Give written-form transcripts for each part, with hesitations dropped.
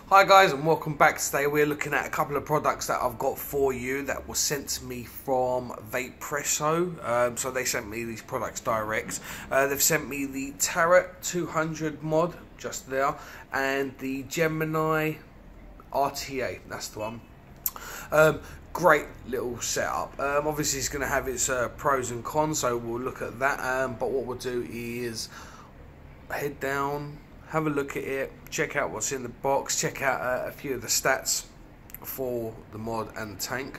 Hi guys, and welcome back. Today we're looking at a couple of products that I've got for you that were sent to me from Vaporesso. So they sent me these products direct. They've sent me the Tarot 200 mod, just there, and the Gemini RTA, that's the one. Great little setup. Obviously it's going to have its pros and cons, so we'll look at that. But what we'll do is head down, have a look at it, check out what's in the box, check out a few of the stats for the mod and the tank.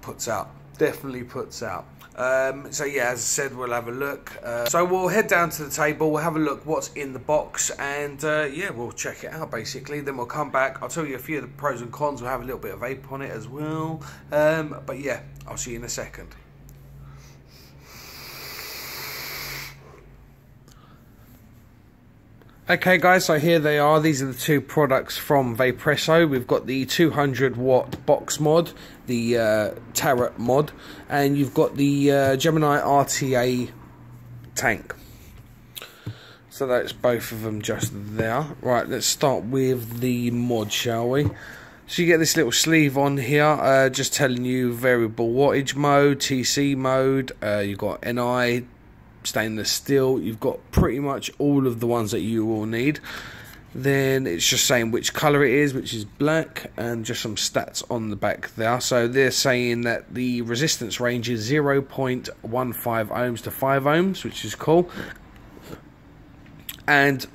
Puts out, definitely puts out. So yeah, as I said, we'll have a look. So we'll head down to the table, we'll have a look what's in the box, and yeah, we'll check it out basically. Then we'll come back, I'll tell you a few of the pros and cons, we'll have a little bit of vape on it as well. But yeah, I'll see you in a second. Okay guys, so here they are. These are the two products from Vaporesso. We've got the 200 watt box mod, the Tarot mod, and you've got the Gemini RTA tank. So that's both of them just there. Right, let's start with the mod, shall we? So you get this little sleeve on here, just telling you variable wattage mode, TC mode, you've got NI, stainless steel, you've got pretty much all of the ones that you will need. Then it's just saying which colour it is, which is black, and just some stats on the back there. So they're saying that the resistance range is 0.15 ohms to 5 ohms, which is cool. And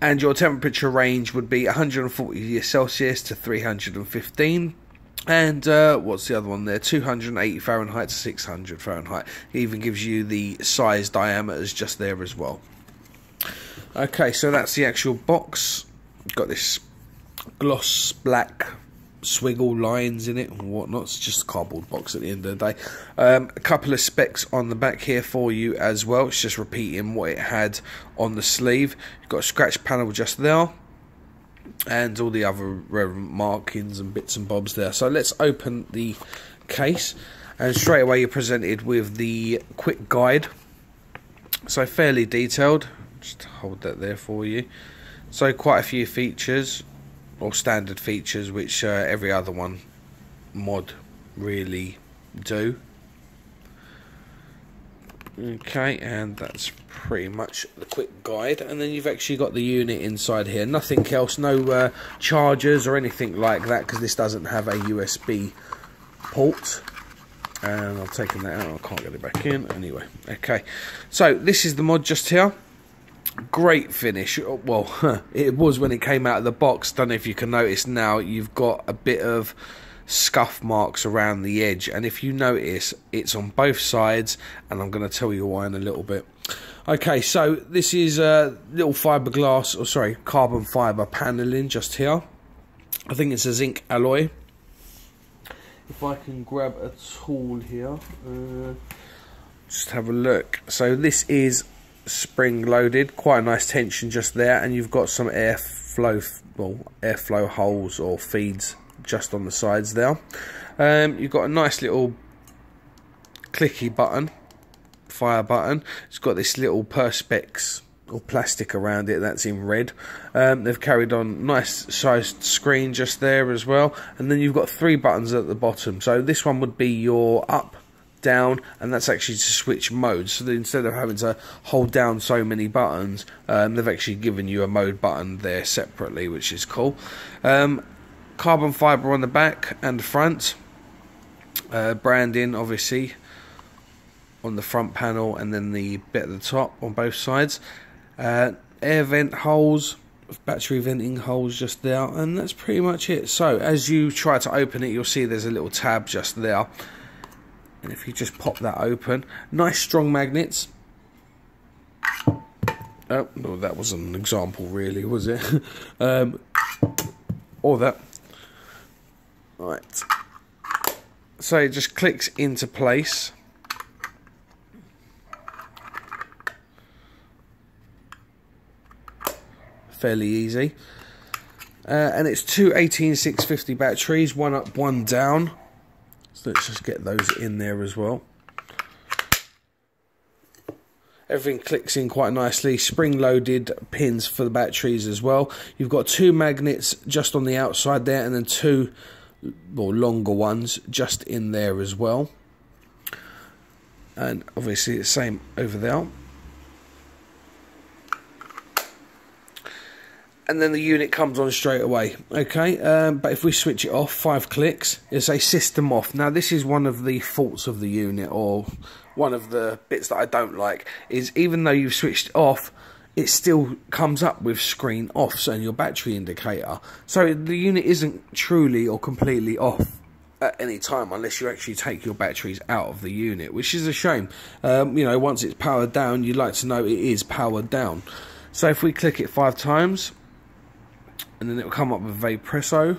your temperature range would be 140 Celsius to 315. And what's the other one there? 280 Fahrenheit to 600 Fahrenheit. It even gives you the size diameters just there as well. Okay, so that's the actual box. Got this gloss black swiggle lines in it and whatnot. It's just a cardboard box at the end of the day. A couple of specs on the back here for you as well. It's just repeating what it had on the sleeve. You've got a scratch panel just there, and all the other relevant markings and bits and bobs there. So let's open the case, and straight away you're presented with the quick guide. So fairly detailed, just hold that there for you. So quite a few features, or standard features, which every other one mod really do. Okay, and that's pretty much the quick guide, and then you've actually got the unit inside here. Nothing else, no chargers or anything like that, because this doesn't have a USB port. And I've taken that out, I can't get it back in anyway. Okay, so this is the mod just here. Great finish. Well, it was when it came out of the box. Don't know if you can notice now, you've got a bit of scuff marks around the edge, and if you notice, it's on both sides, and I'm going to tell you why in a little bit. Okay, so this is a little fiberglass, or sorry, carbon fiber paneling just here. I think it's a zinc alloy. If I can grab a tool here, just have a look. So this is spring loaded, quite a nice tension just there, and you've got some airflow holes or feeds just on the sides there. You've got a nice little clicky button, fire button. It's got this little perspex or plastic around it that's in red. They've carried on nice sized screen just there as well, and then you've got 3 buttons at the bottom. So this one would be your up, down, and that's actually to switch modes. So that instead of having to hold down so many buttons, they've actually given you a mode button there separately, which is cool. Carbon fibre on the back and the front, branding obviously on the front panel, and then the bit at the top on both sides. Air vent holes, battery venting holes just there, and that's pretty much it. So as you try to open it, you'll see there's a little tab just there, and if you just pop that open, nice strong magnets. Oh, well, that was an example really, was it? Or that. Right, so it just clicks into place. Fairly easy. And it's 2 18650 batteries, one up, one down. So let's just get those in there as well. Everything clicks in quite nicely. Spring-loaded pins for the batteries as well. You've got 2 magnets just on the outside there, and then 2 longer ones just in there as well. And obviously the same over there. And then the unit comes on straight away. Okay, but if we switch it off, 5 clicks, it'll say system off. Now this is one of the faults of the unit, or one of the bits that I don't like, is even though you've switched it off, it still comes up with screen off, so in your battery indicator. So the unit isn't truly or completely off at any time unless you actually take your batteries out of the unit, which is a shame. You know, once it's powered down, you'd like to know it is powered down. So if we click it 5 times, and then it will come up with Vaporesso,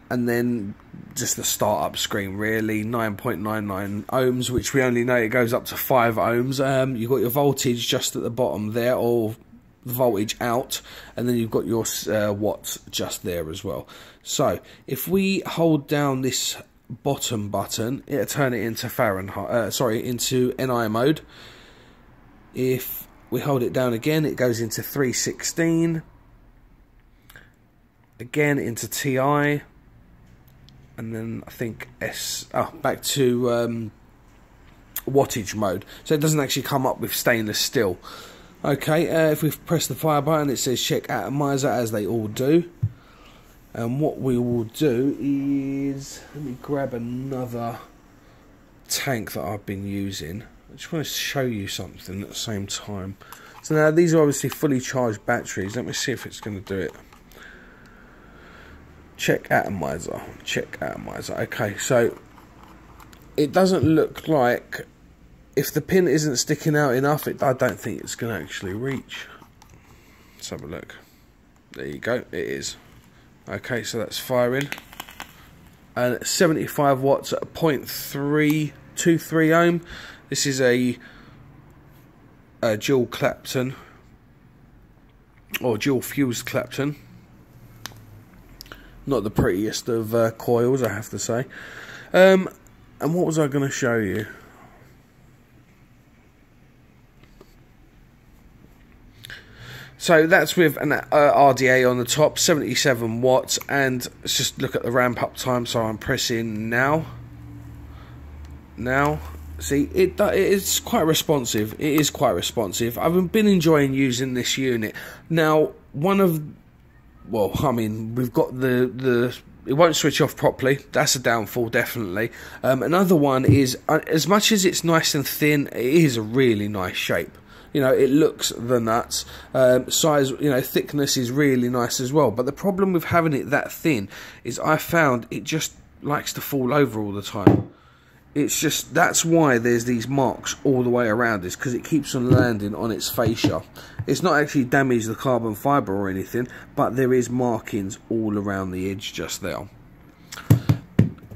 and then just the startup screen really, 9.99 ohms, which we only know it goes up to 5 ohms. You've got your voltage just at the bottom there, or voltage out, and then you've got your watts just there as well. So if we hold down this bottom button, it'll turn it into Fahrenheit, into NI mode. If we hold it down again, it goes into 316. Again into TI, and then I think back to wattage mode. So it doesn't actually come up with stainless steel. Okay, if we press the fire button, it says check atomizer, as they all do. And what we will do is, let me grab another tank that I've been using. I just want to show you something at the same time. So now these are obviously fully charged batteries. Let me see if it's going to do it. Check atomizer, check atomizer. Okay, so it doesn't look like, if the pin isn't sticking out enough, I don't think it's going to actually reach. Let's have a look. There you go, it is. Okay, so that's firing. And 75 watts at 0.323 ohm. This is a dual Clapton, or dual fused Clapton. Not the prettiest of coils, I have to say. And what was I going to show you? So that's with an RDA on the top, 77 watts, and let's just look at the ramp up time. So I'm pressing now. Now, see, it's quite responsive. It is quite responsive. I've been enjoying using this unit. Now, well, I mean, we've got it won't switch off properly. That's a downfall, definitely. Another one is, as much as it's nice and thin, it is a really nice shape. You know, it looks the nuts. Size, you know, thickness is really nice as well. But the problem with having it that thin is I found it just likes to fall over all the time. It's just, that's why there's these marks all the way around, is because it keeps on landing on its fascia. It's not actually damaged the carbon fibre or anything, but there is markings all around the edge just there. And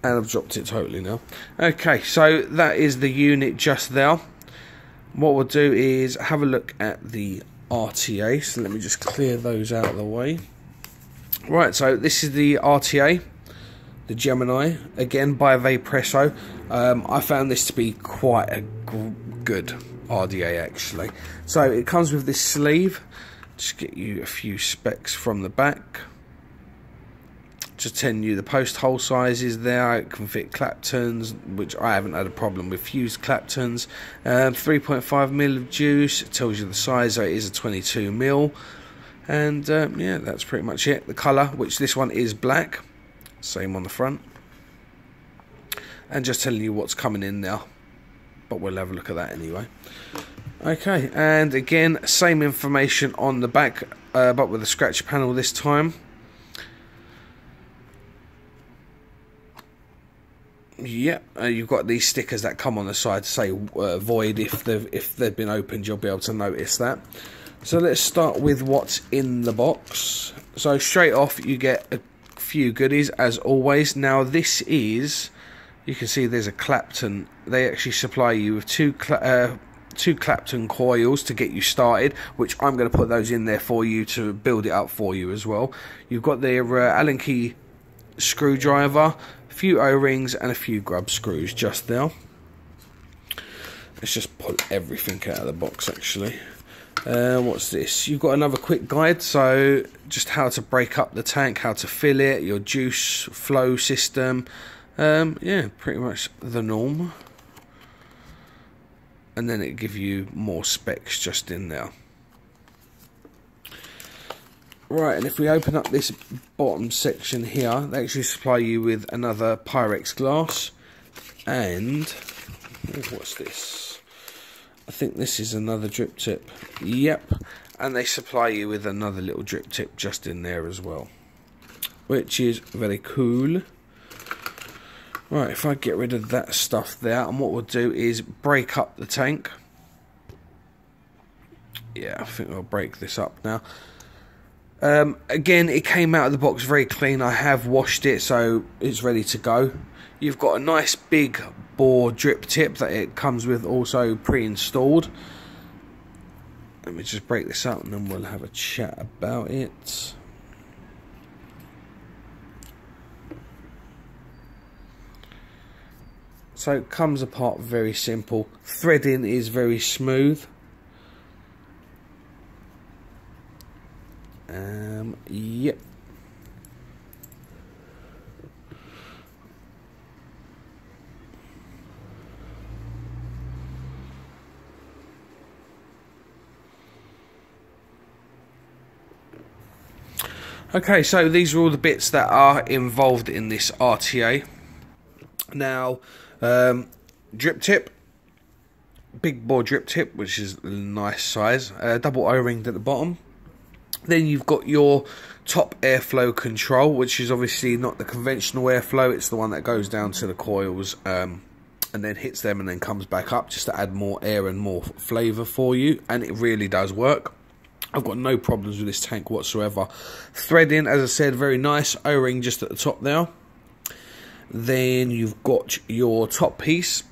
I've dropped it totally now. Okay, so that is the unit just there. What we'll do is have a look at the RTA. So let me just clear those out of the way. Right, so this is the RTA. The Gemini, again by Vaporesso. I found this to be quite a good RDA actually. So it comes with this sleeve. Just get you a few specs from the back. Just telling you the post hole sizes there. It can fit Claptons, which I haven't had a problem with. Fused Claptons. 3.5 mil of juice. It tells you the size, so it is a 22 mil. And yeah, that's pretty much it. The colour, which this one is black. Same on the front. And just telling you what's coming in now. But we'll have a look at that anyway. Okay, and again, same information on the back, but with a scratch panel this time. Yeah, you've got these stickers that come on the side to say void. If they've been opened, you'll be able to notice that. So let's start with what's in the box. So straight off, you get a few goodies as always. Now this is, you can see there's a Clapton. They actually supply you with two Clapton coils to get you started, which I'm going to put those in there for you to build it up for you as well. You've got their Allen key screwdriver, a few O-rings and a few grub screws just there. Let's just pull everything out of the box actually. What's this? You've got another quick guide, so just how to break up the tank, how to fill it, your juice flow system. Yeah, pretty much the norm. And then it gives you more specs just in there. Right, and if we open up this bottom section here, they actually supply you with another Pyrex glass. And what's this? I think this is another drip tip. Yep, and they supply you with another little drip tip just in there as well, which is very cool. Right, if I get rid of that stuff there, and what we'll do is break up the tank. Yeah, I think I'll break this up now. Again, it came out of the box very clean. I have washed it, so it's ready to go. You've got a nice big bore drip tip that it comes with also pre-installed. Let me just break this up and then we'll have a chat about it. So it comes apart very simple. Threading is very smooth. Yep. Okay, so these are all the bits that are involved in this RTA. Now, drip tip, big bore drip tip, which is a nice size, double O-ringed at the bottom. Then you've got your top airflow control, which is obviously not the conventional airflow, it's the one that goes down to the coils and then hits them and then comes back up just to add more air and more flavour for you, and it really does work. I've got no problems with this tank whatsoever. Threading, as I said, very nice, O-ring just at the top there. Then you've got your top piece.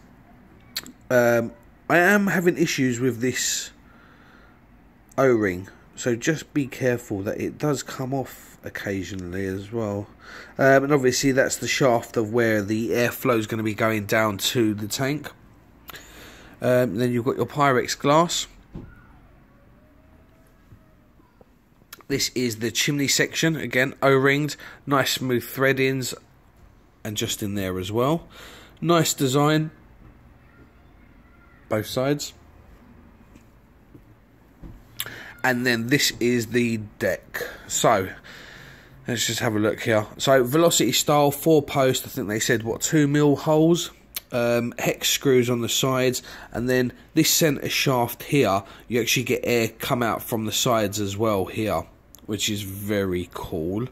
I am having issues with this O-ring, so just be careful that it does come off occasionally as well. And obviously that's the shaft of where the airflow is going to be going down to the tank. Then you've got your Pyrex glass. This is the chimney section, again O-ringed, nice smooth threadings and just in there as well. Nice design, both sides. And then this is the deck. So let's just have a look here. So velocity style, 4-post, I think they said what, 2mm holes, hex screws on the sides, and then this centre shaft here, you actually get air come out from the sides as well here, which is very cool.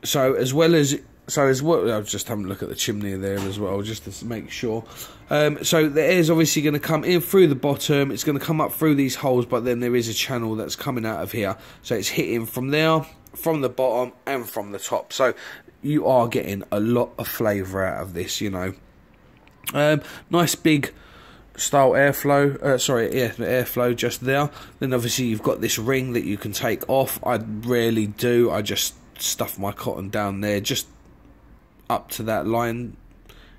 So as well, I'll just have a look at the chimney there as well, just to make sure. So the air is obviously going to come in through the bottom. It's going to come up through these holes, but then there is a channel that's coming out of here. So it's hitting from there, from the bottom, and from the top. So you are getting a lot of flavour out of this, you know. Nice big style airflow, the airflow just there. Then obviously you've got this ring that you can take off. I rarely do. I just stuff my cotton down there, just up to that line,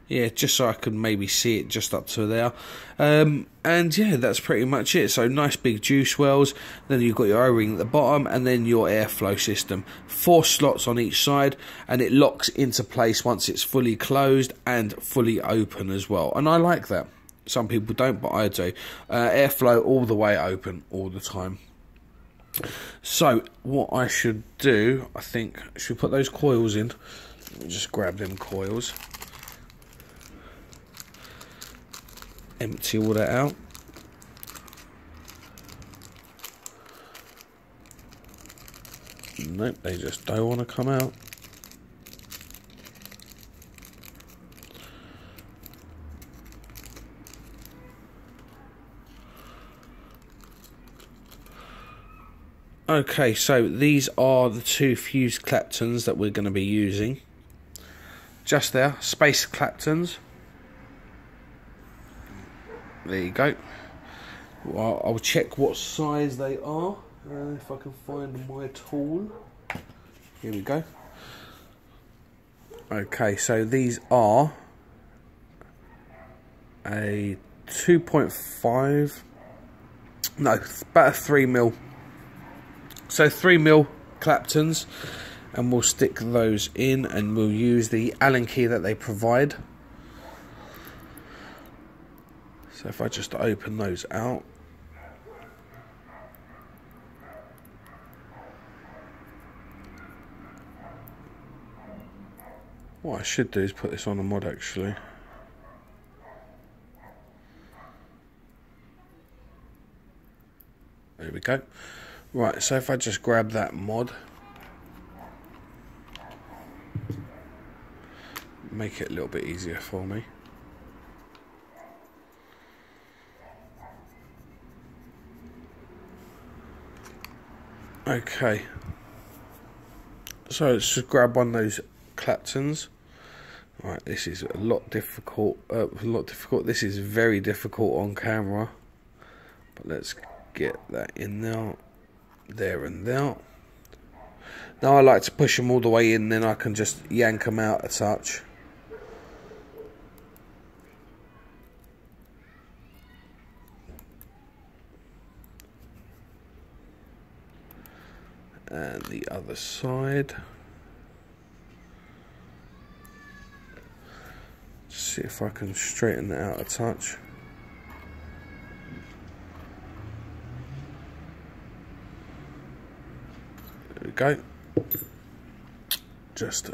yeah, just so I can maybe see it just up to there. And yeah, that's pretty much it. So nice big juice wells, then you've got your O-ring at the bottom, and then your airflow system, 4 slots on each side, and it locks into place once it's fully closed and fully open as well, and I like that. Some people don't, but I do. Airflow all the way open all the time. So what I should do, I think, should we put those coils in? Let me just grab them coils. Empty all that out. Nope, they just don't want to come out. Okay, so these are the 2 fused Claptons that we're going to be using. Just there, space Claptons. There you go. Well, I'll check what size they are, if I can find my tool. Here we go. Okay, so these are a 2.5, no, about a 3mm. So 3mm Claptons, and we'll stick those in, and we'll use the Allen key that they provide. So if I just open those out, what I should do is put this on a mod actually. There we go. Right, so if I just grab that mod, make it a little bit easier for me. Okay, so let's just grab one of those Claptons. Right, this is a lot difficult. This is very difficult on camera, but let's get that in there, there and there. Now I like to push them all the way in, then I can just yank them out a touch. And the other side. See if I can straighten it out a touch. There we go. Just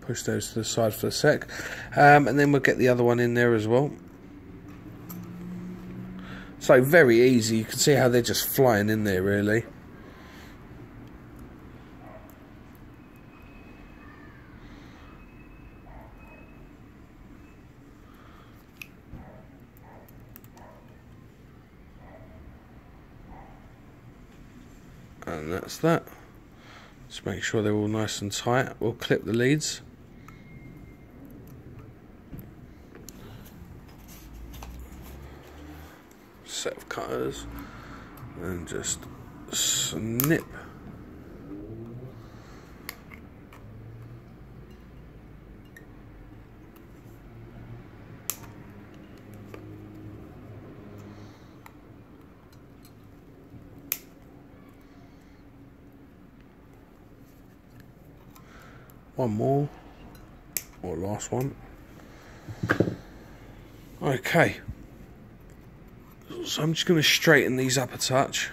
push those to the side for a sec, and then we'll get the other one in there as well. So very easy. You can see how they're just flying in there really. And that's that. Just make sure they're all nice and tight. We'll clip the leads. Set of cutters. And just snip. One more, or last one. Okay, so I'm just going to straighten these up a touch.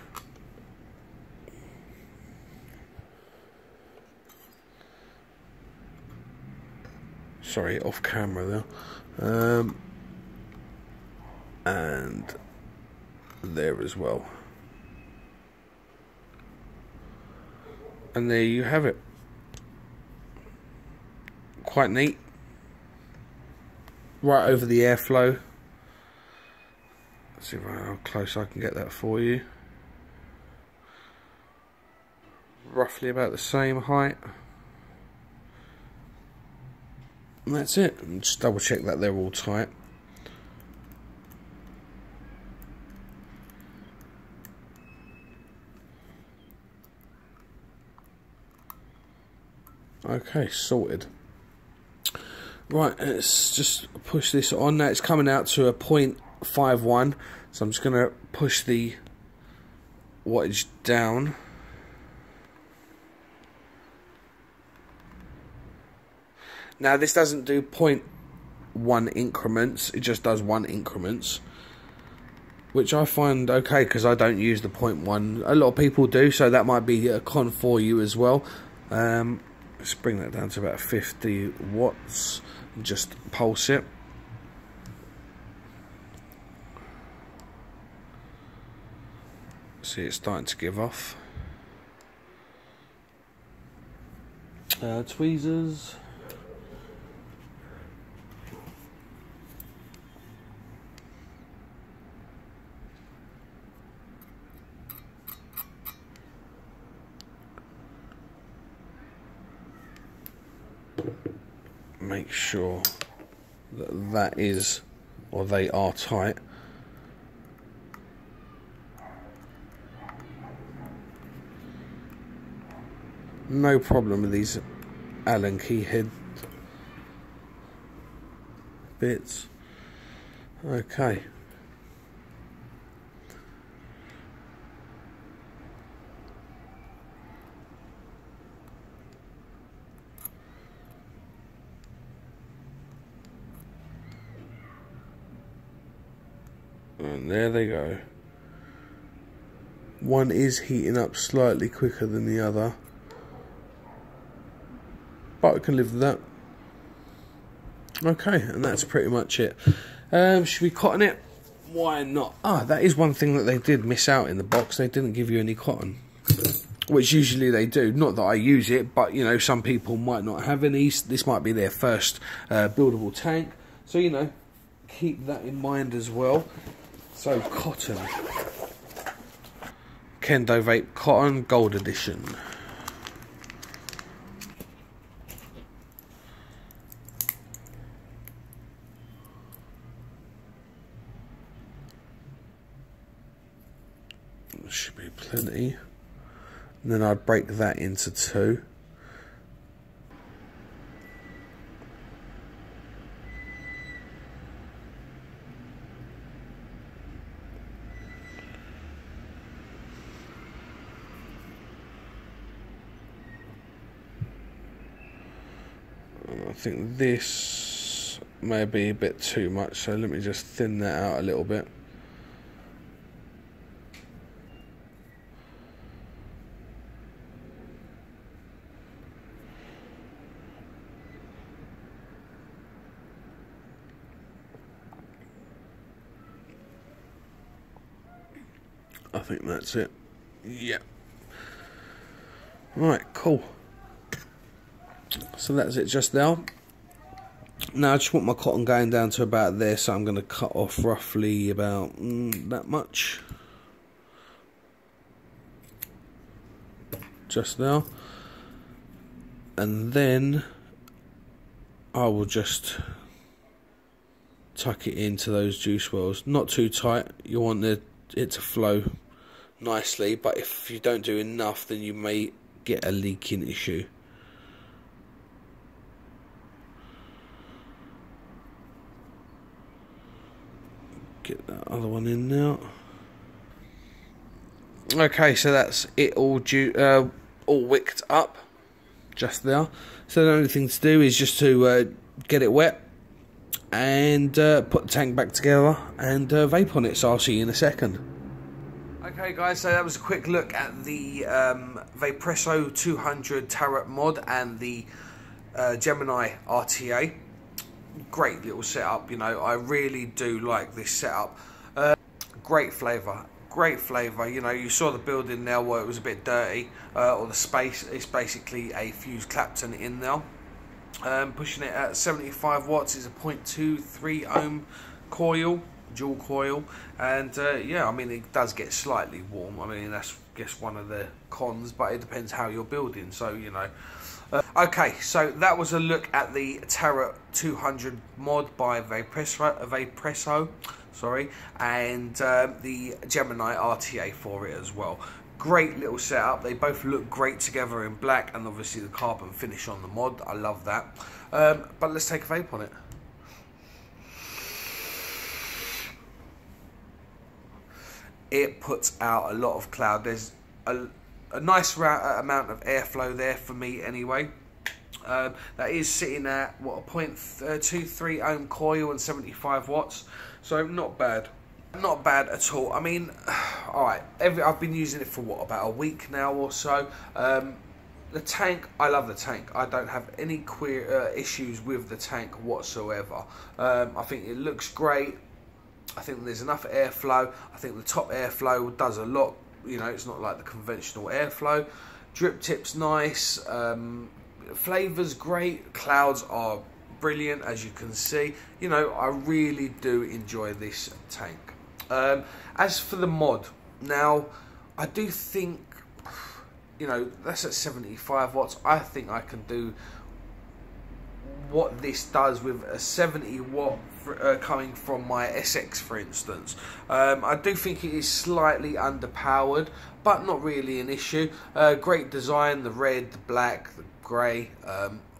Sorry, off camera there. And there as well. And there you have it. Quite neat. Right over the airflow. Let's see how close I can get that for you. Roughly about the same height. And that's it. And just double check that they're all tight. Okay, sorted. Right, let's just push this on. Now it's coming out to a 0.51, so I'm just going to push the wattage down. Now this doesn't do 0.1 increments, it just does 1 increments, which I find okay because I don't use the 0.1. A lot of people do, so that might be a con for you as well. Let's bring that down to about 50 watts and just pulse it. See, it's starting to give off. Tweezers. Make sure that that is, or they are tight. No problem with these Allen key head bits. Okay. And there they go. One is heating up slightly quicker than the other, but I can live with that. Okay, and that's pretty much it. Should we cotton it? Why not? Ah, that is one thing that they did miss out in the box. They didn't give you any cotton, which usually they do. Not that I use it, but you know, some people might not have any. This might be their first buildable tank, so you know, keep that in mind as well. So cotton, Kendo Vape Cotton Gold Edition. Should be plenty. And then I'd break that into two. I think this may be a bit too much, so let me just thin that out a little bit. I think that's it. Yeah. Right, cool. So that's it just now. Now I just want my cotton going down to about there, so I'm going to cut off roughly about that much. Just now. And then I will just tuck it into those juice wells. Not too tight, you want it to flow nicely, but if you don't do enough, then you may get a leaking issue. Get that other one in now. Okay, so that's it all wicked up just there. So the only thing to do is just to get it wet and put the tank back together and vape on it. So I'll see you in a second. Okay guys, so that was a quick look at the Vaporesso 200 Tarot mod and the Gemini RTA. Great little setup, you know, I really do like this setup. Great flavour, you know, you saw the building there where it was a bit dirty, or the space. It's basically a fused Clapton in there. Pushing it at 75 watts, is a 0.23 ohm coil, dual coil, and yeah, I mean, it does get slightly warm. I mean, that's, I guess, one of the cons, but it depends how you're building, so you know. Okay, so that was a look at the Tarot 200 mod by Vaporesso, sorry, and the Gemini RTA for it as well. Great little setup. They both look great together in black, and obviously the carbon finish on the mod. I love that. But let's take a vape on it. It puts out a lot of cloud. There's a nice amount of airflow there for me anyway. That is sitting at what, a 0.23 ohm coil and 75 watts, so not bad. Not bad at all. I mean, alright, I've been using it for what, about a week now or so. The tank, I love the tank. I don't have any issues with the tank whatsoever. I think it looks great. I think there's enough airflow. I think the top airflow does a lot. You know, it's not like the conventional airflow. Drip tip's nice. Flavour's great. Clouds are brilliant, as you can see. You know, I really do enjoy this tank. As for the mod, now I do think, you know, that's at 75 watts. I think I can do what this does with a 70 watt coming from my SX, for instance. I do think it is slightly underpowered, but not really an issue. Great design, the red, the black, the grey,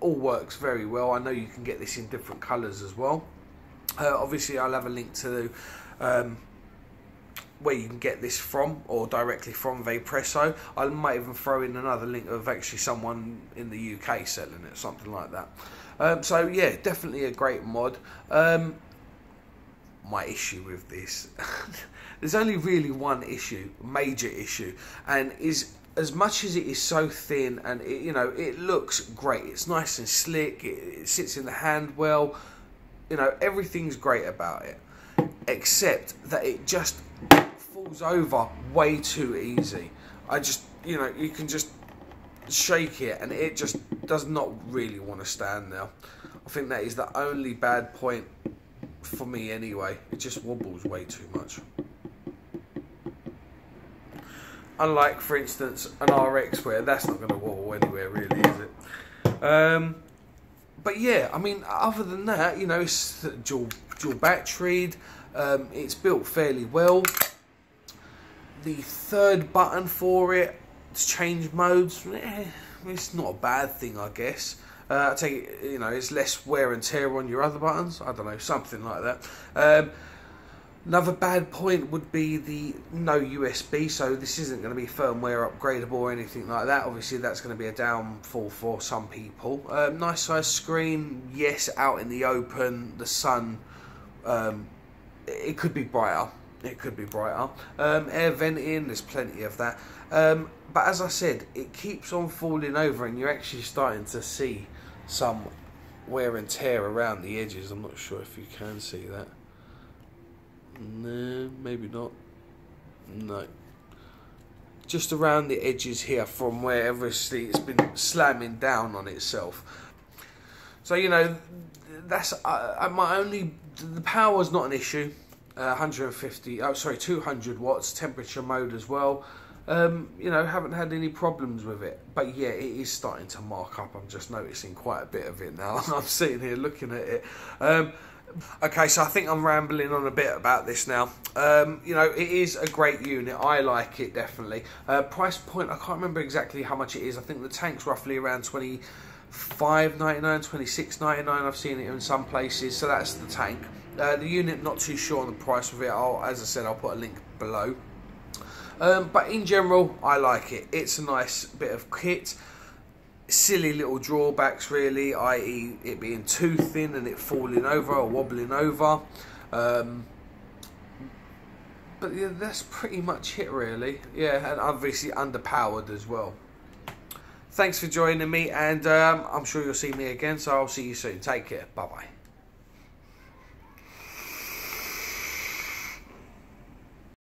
all works very well. I know you can get this in different colours as well. Obviously I'll have a link to where you can get this from, or directly from Vaporesso. I might even throw in another link of actually someone in the UK selling it, something like that. So yeah, definitely a great mod. My issue with this, there's only really one issue, major issue, and is as much as it is so thin and it, you know, it looks great, it's nice and slick, it sits in the hand well, you know, everything's great about it, except that it just falls over way too easy. I just, you know, you can just shake it and it just does not really want to stand there. I think that is the only bad point for me anyway. It just wobbles way too much. Unlike, for instance, an RX, where that's not going to wobble anywhere really, is it? But yeah, I mean, other than that, you know, it's dual batteried. It's built fairly well. The third button for it to change modes, it's not a bad thing, I guess. I take it, you know, it's less wear and tear on your other buttons. I don't know, something like that. Another bad point would be the no USB, so this isn't going to be firmware upgradable or anything like that. Obviously, that's going to be a downfall for some people. Nice size screen, yes, out in the open, the sun, it could be brighter. It could be brighter. Air venting, there's plenty of that. But as I said, it keeps on falling over and you're actually starting to see some wear and tear around the edges. I'm not sure if you can see that. No, maybe not. No. Just around the edges here from where obviously it's been slamming down on itself. So, you know, that's my only... The power's not an issue. 200 watts, temperature mode as well. You know, haven't had any problems with it. But yeah, it is starting to mark up. I'm just noticing quite a bit of it now. I'm sitting here looking at it. Okay, so I think I'm rambling on a bit about this now. You know, it is a great unit. I like it, definitely. Price point, I can't remember exactly how much it is. I think the tank's roughly around $25.99, $26.99. I've seen it in some places. So that's the tank. The unit, not too sure on the price of it. As I said, I'll put a link below. But in general, I like it. It's a nice bit of kit. Silly little drawbacks, really, i.e. it being too thin and it falling over or wobbling over. But yeah, that's pretty much it, really. Yeah, and obviously underpowered as well. Thanks for joining me, and I'm sure you'll see me again, so I'll see you soon. Take care. Bye-bye.